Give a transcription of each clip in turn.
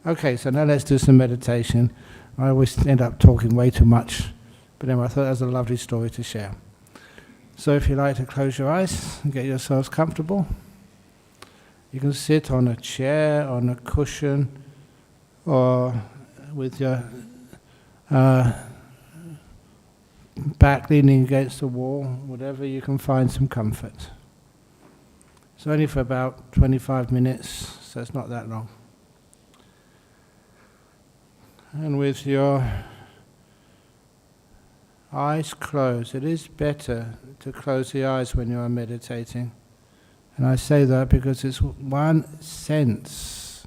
Okay, so now let's do some meditation. I always end up talking way too much, but anyway, I thought that was a lovely story to share. So if you like to close your eyes and get yourselves comfortable, you can sit on a chair, on a cushion, or with your back leaning against the wall, whatever you can find some comfort. It's only for about 25 minutes, so it's not that long. And with your eyes closed, it is better to close the eyes when you are meditating. And I say that because it's one sense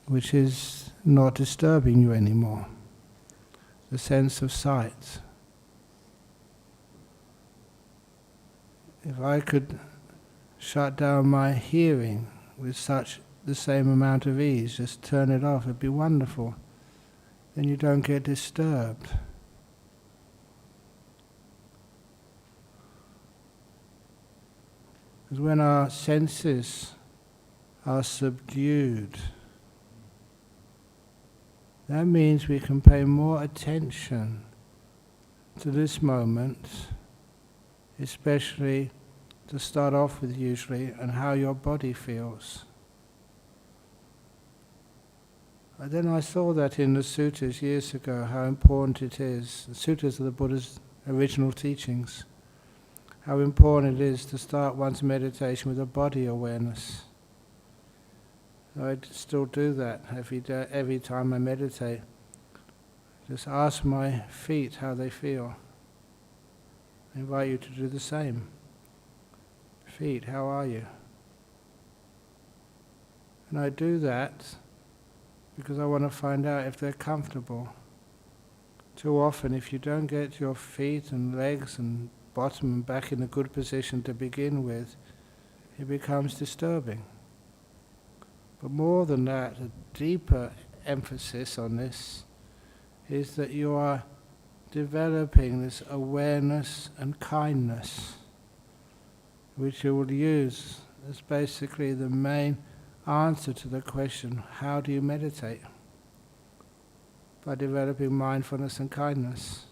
which is not disturbing you anymore. The sense of sight. If I could shut down my hearing with the same amount of ease, just turn it off, it'd be wonderful. Then you don't get disturbed. Because when our senses are subdued, that means we can pay more attention to this moment, especially to start off with usually, and how your body feels. And then I saw that in the sutras years ago, how important it is. The sutras are the Buddha's original teachings. How important it is to start one's meditation with a body awareness. I still do that every time I meditate. Just ask my feet how they feel. I invite you to do the same. Feet, how are you? And I do that because I want to find out if they're comfortable. Too often, if you don't get your feet and legs and bottom and back in a good position to begin with, it becomes disturbing. But more than that, a deeper emphasis on this is that you are developing this awareness and kindness, which you will use as basically the main answer to the question, how do you meditate? By developing mindfulness and kindness.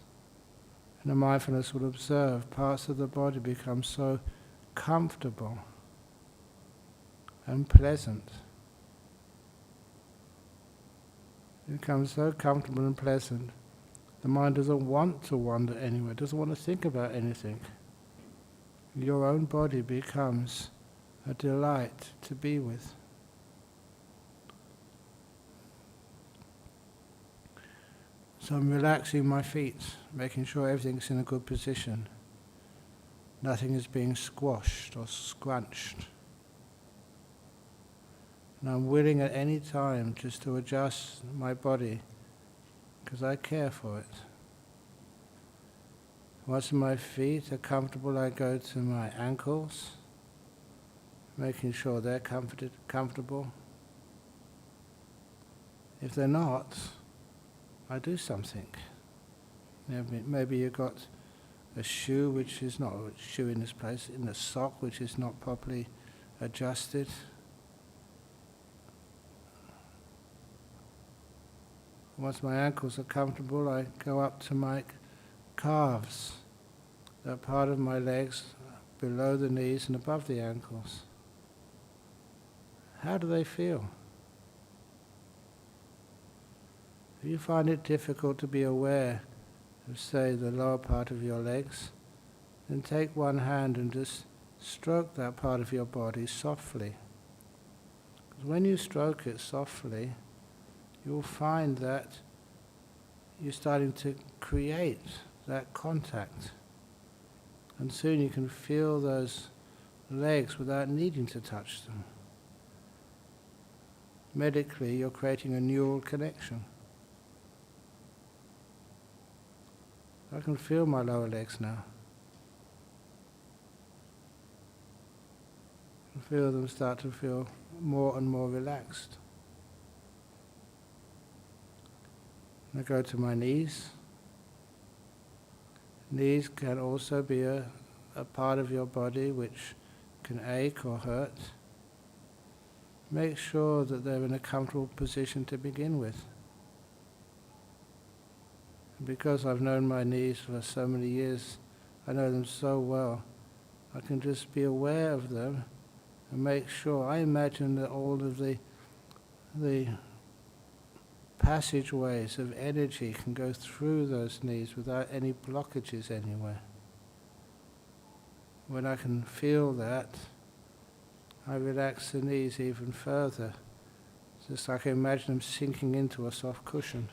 And the mindfulness will observe parts of the body become so comfortable and pleasant. It becomes so comfortable and pleasant, the mind doesn't want to wander anywhere, doesn't want to think about anything. Your own body becomes a delight to be with. So I'm relaxing my feet, making sure everything's in a good position. Nothing is being squashed or scrunched. And I'm willing at any time just to adjust my body because I care for it. Once my feet are comfortable, I go to my ankles, making sure they're comfortable. If they're not, I do something. Maybe you've got a shoe which is not a shoe in this place, in a sock which is not properly adjusted. Once my ankles are comfortable, I go up to my calves, that part of my legs below the knees and above the ankles. How do they feel? If you find it difficult to be aware of, say, the lower part of your legs, then take one hand and just stroke that part of your body softly. Because when you stroke it softly, you'll find that you're starting to create that contact. And soon you can feel those legs without needing to touch them. Medically, you're creating a neural connection. I can feel my lower legs now. I can feel them start to feel more and more relaxed. I go to my knees. Knees can also be a part of your body which can ache or hurt. make sure that they're in a comfortable position to begin with. And because I've known my knees for so many years, I know them so well, I can just be aware of them and make sure. I imagine that all of the passageways of energy can go through those knees without any blockages anywhere. When I can feel that, I relax the knees even further. It's just like I imagine them sinking into a soft cushion.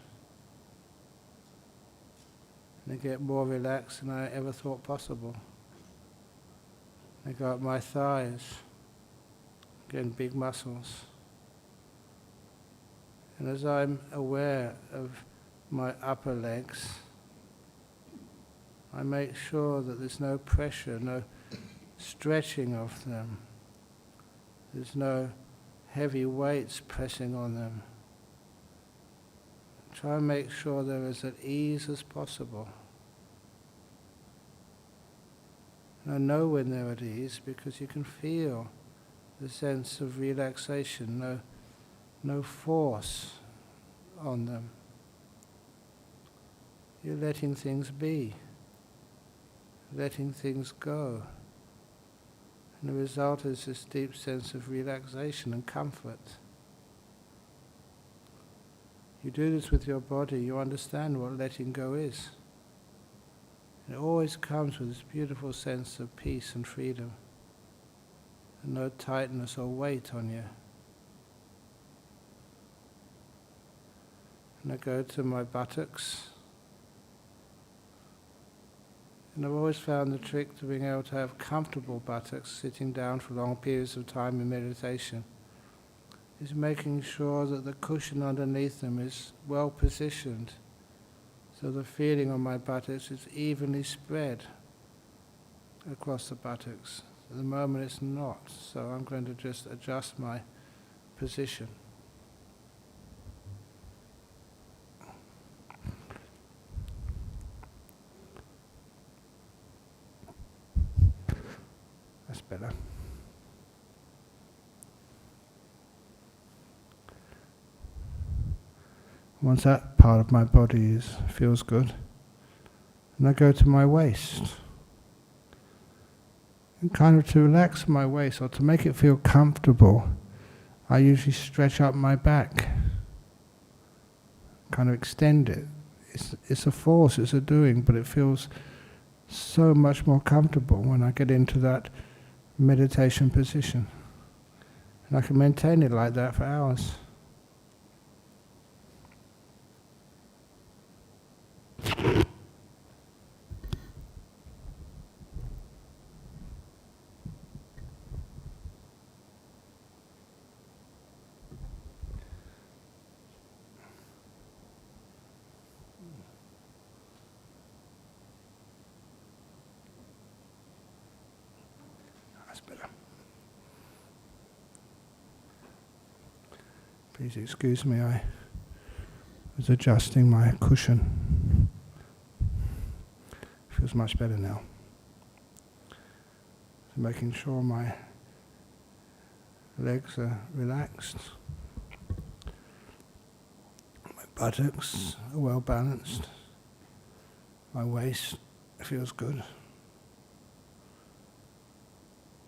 They get more relaxed than I ever thought possible. They go up my thighs, getting big muscles. And as I'm aware of my upper legs, I make sure that there's no pressure, no stretching of them. There's no heavy weights pressing on them. Try and make sure they're as at ease as possible. And I know when they're at ease because you can feel the sense of relaxation, no force on them. You're letting things be, letting things go. And the result is this deep sense of relaxation and comfort. You do this with your body, you understand what letting go is. It always comes with this beautiful sense of peace and freedom, and no tightness or weight on you. And I go to my buttocks. And I've always found the trick to being able to have comfortable buttocks, sitting down for long periods of time in meditation, is making sure that the cushion underneath them is well positioned, so the feeling on my buttocks is evenly spread across the buttocks. At the moment it's not, so I'm going to just adjust my position. That's better. Once that part of my body feels good, and I go to my waist. And kind of to relax my waist, or to make it feel comfortable, I usually stretch up my back, kind of extend it. It's a force, it's a doing, but it feels so much more comfortable when I get into that meditation position. And I can maintain it like that for hours. Please excuse me, I was adjusting my cushion. Feels much better now. So making sure my legs are relaxed, my buttocks are well balanced, my waist feels good.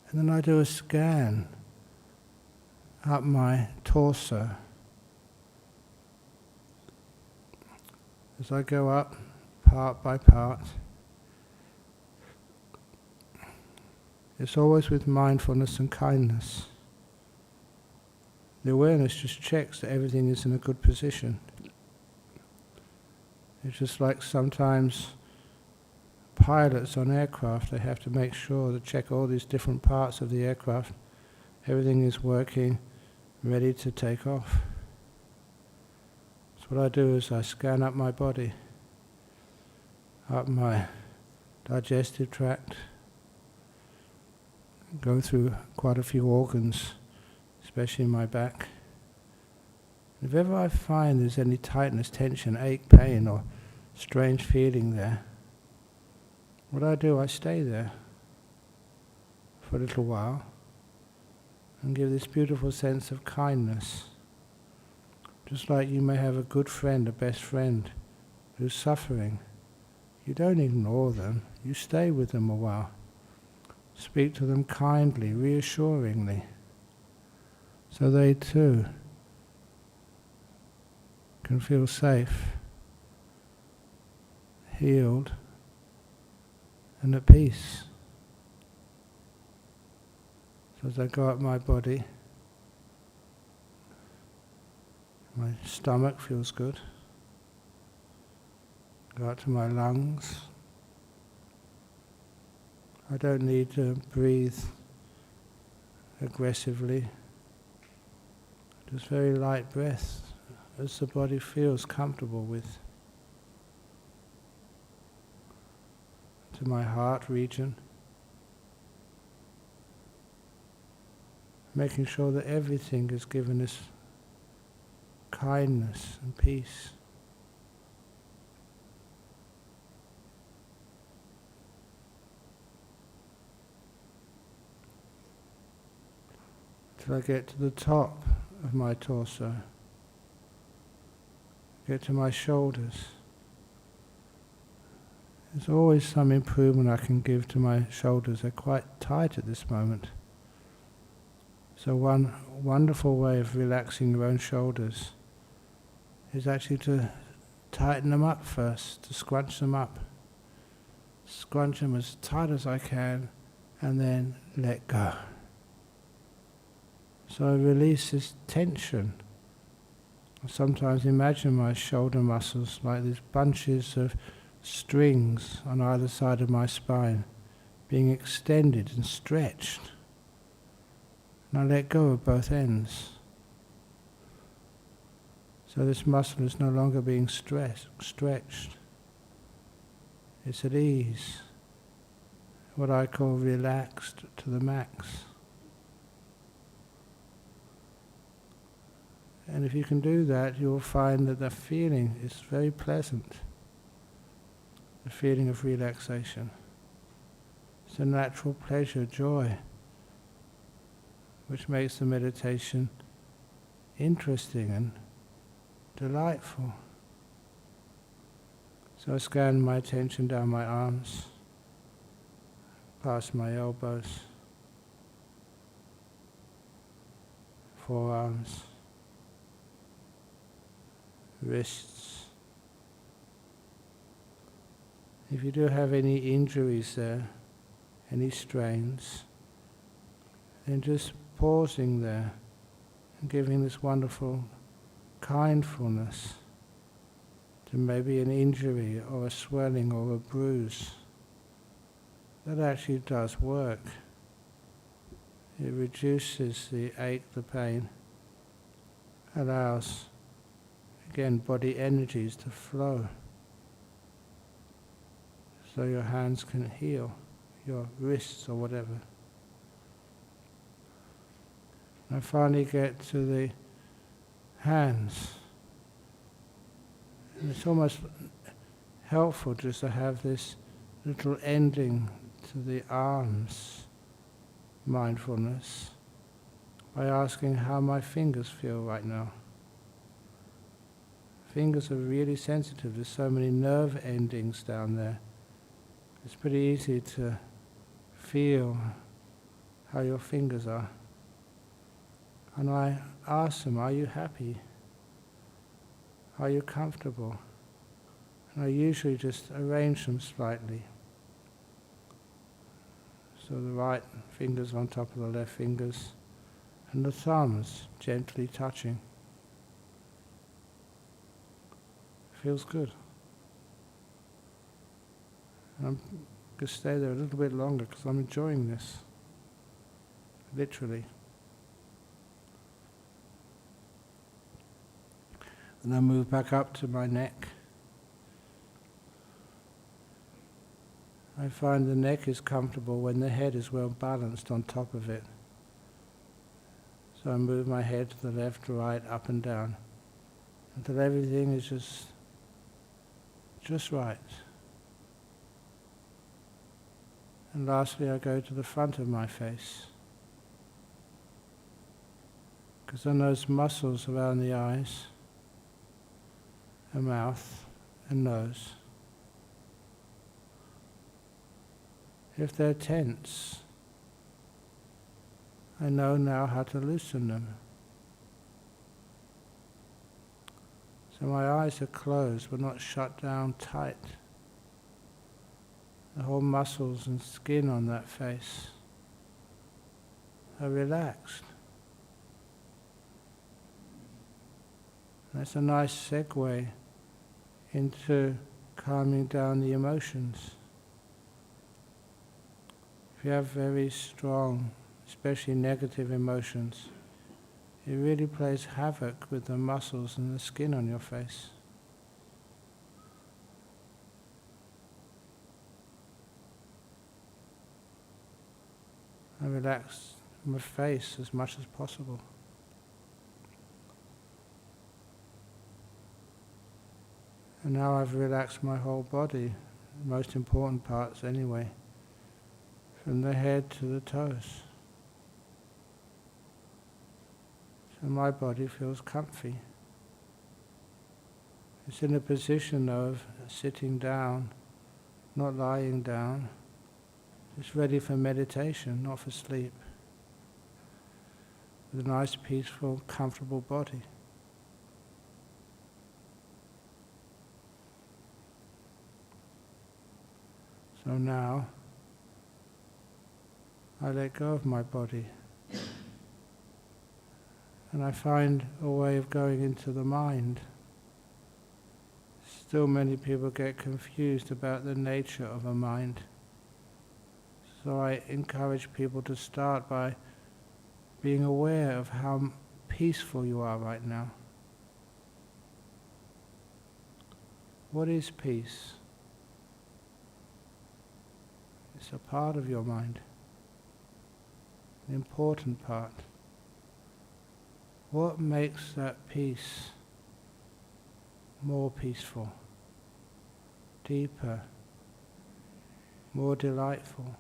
And then I do a scan up my torso. As I go up, part by part, it's always with mindfulness and kindness. The awareness just checks that everything is in a good position. It's just like sometimes pilots on aircraft, they have to make sure to check all these different parts of the aircraft. Everything is working, ready to take off. So what I do is I scan up my body, up my digestive tract, go through quite a few organs, especially in my back. If ever I find there's any tightness, tension, ache, pain, or strange feeling there, what I do, I stay there for a little while, and give this beautiful sense of kindness. Just like you may have a good friend, a best friend, who's suffering. You don't ignore them, you stay with them a while. Speak to them kindly, reassuringly, so they too can feel safe, healed, and at peace. So as I go up my body, my stomach feels good. Go up to my lungs. I don't need to breathe aggressively. Just very light breaths as the body feels comfortable with. To my heart region. Making sure that everything is given us kindness and peace. Till I get to the top of my torso, get to my shoulders. There's always some improvement I can give to my shoulders. They're quite tight at this moment. So one wonderful way of relaxing your own shoulders is actually to tighten them up first, to scrunch them up. Scrunch them as tight as I can and then let go. So I release this tension. I sometimes imagine my shoulder muscles like these bunches of strings on either side of my spine being extended and stretched. And I let go of both ends. So this muscle is no longer being stretched. It's at ease, what I call relaxed to the max. And if you can do that, you'll find that the feeling is very pleasant. The feeling of relaxation. It's a natural pleasure, joy, which makes the meditation interesting and delightful. So I scan my attention down my arms, past my elbows, forearms, wrists. If you do have any injuries there, any strains, then just pausing there and giving this wonderful kindfulness to maybe an injury or a swelling or a bruise. That actually does work. It reduces the ache, the pain, allows, again, body energies to flow so your hands can heal, your wrists or whatever. I finally get to the hands. And it's almost helpful just to have this little ending to the arms mindfulness by asking how my fingers feel right now. Fingers are really sensitive. There's so many nerve endings down there. It's pretty easy to feel how your fingers are. And I ask them, are you happy? Are you comfortable? And I usually just arrange them slightly. So the right fingers on top of the left fingers, and the thumbs gently touching. Feels good. And I'm going to stay there a little bit longer because I'm enjoying this, literally. And I move back up to my neck. I find the neck is comfortable when the head is well balanced on top of it. So I move my head to the left, right, up and down, until everything is just right. And lastly, I go to the front of my face. Because on those muscles around the eyes, and mouth, and nose, if they're tense, I know now how to loosen them. So my eyes are closed but not shut down tight. The whole muscles and skin on that face are relaxed. That's a nice segue into calming down the emotions. If you have very strong, especially negative emotions, it really plays havoc with the muscles and the skin on your face. I relax my face as much as possible. And now I've relaxed my whole body, the most important parts anyway, from the head to the toes. So my body feels comfy. It's in a position of sitting down, not lying down. It's ready for meditation, not for sleep. With a nice, peaceful, comfortable body. So now, I let go of my body. And I find a way of going into the mind. Still many people get confused about the nature of a mind. So I encourage people to start by being aware of how peaceful you are right now. What is peace? It's a part of your mind, an important part. What makes that peace more peaceful, deeper, more delightful?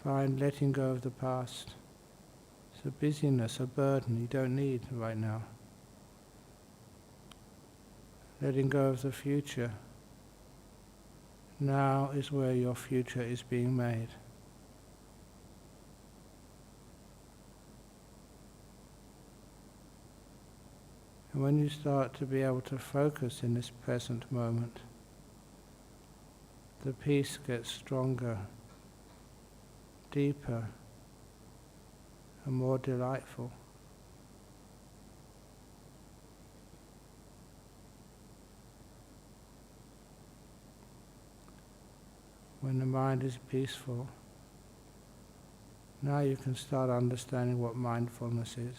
Find letting go of the past. It's a busyness, a burden you don't need right now. Letting go of the future. Now is where your future is being made. And when you start to be able to focus in this present moment, the peace gets stronger, deeper, and more delightful. When the mind is peaceful, now you can start understanding what mindfulness is.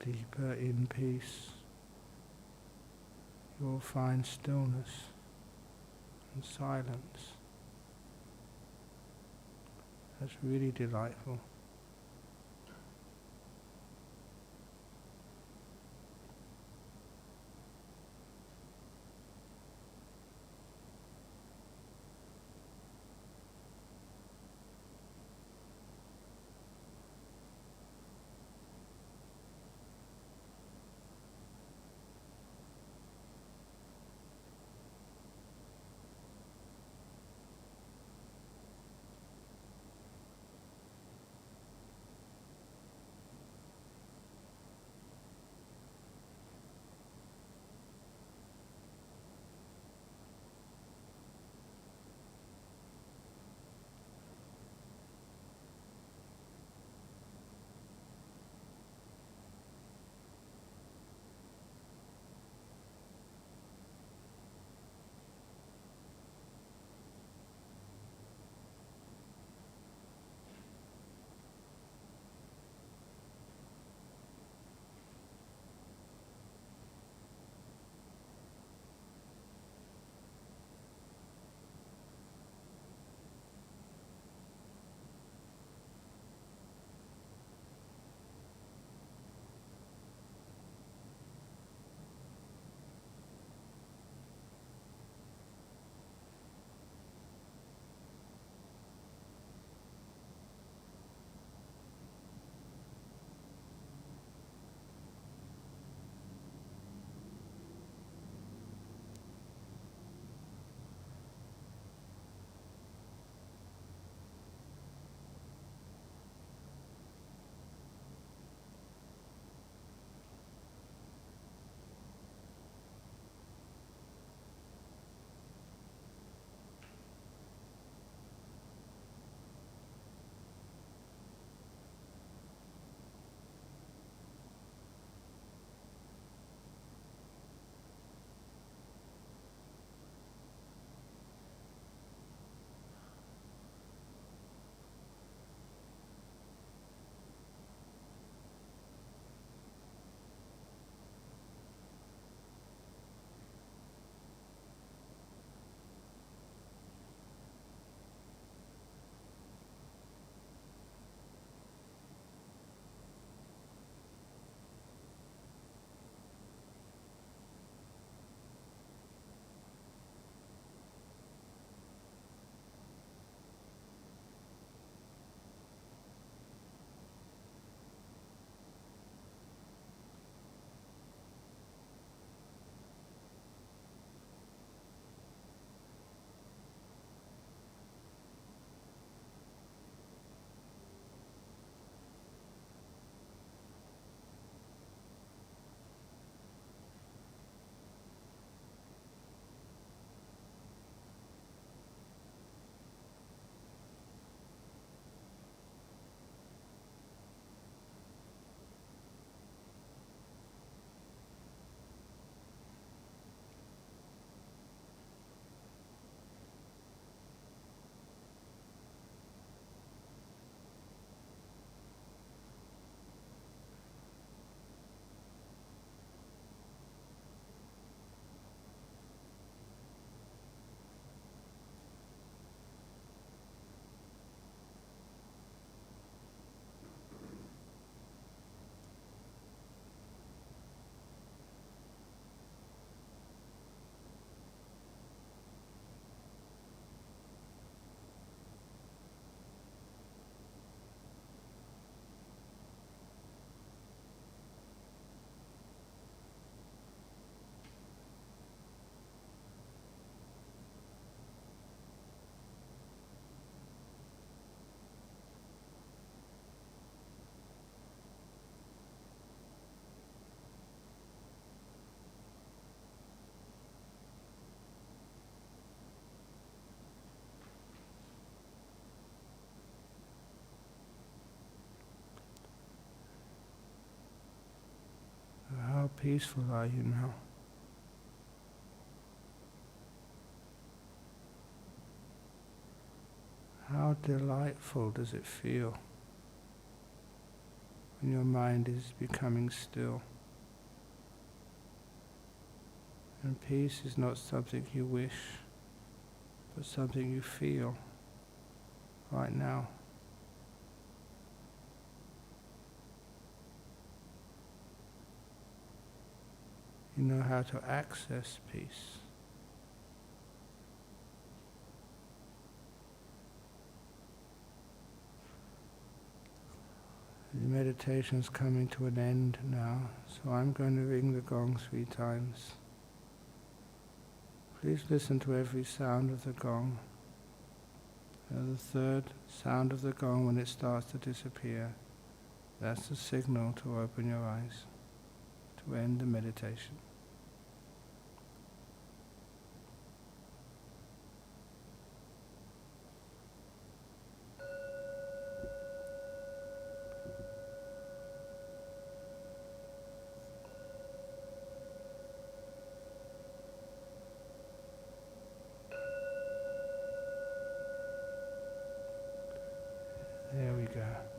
Deeper in peace, you will find stillness and silence. That's really delightful. How peaceful are you now? How delightful does it feel when your mind is becoming still? And peace is not something you wish, but something you feel right now. You know how to access peace. The meditation's coming to an end now, so I'm going to ring the gong 3 times. Please listen to every sound of the gong. And the third sound of the gong, when it starts to disappear, that's the signal to open your eyes, to end the meditation. There we go.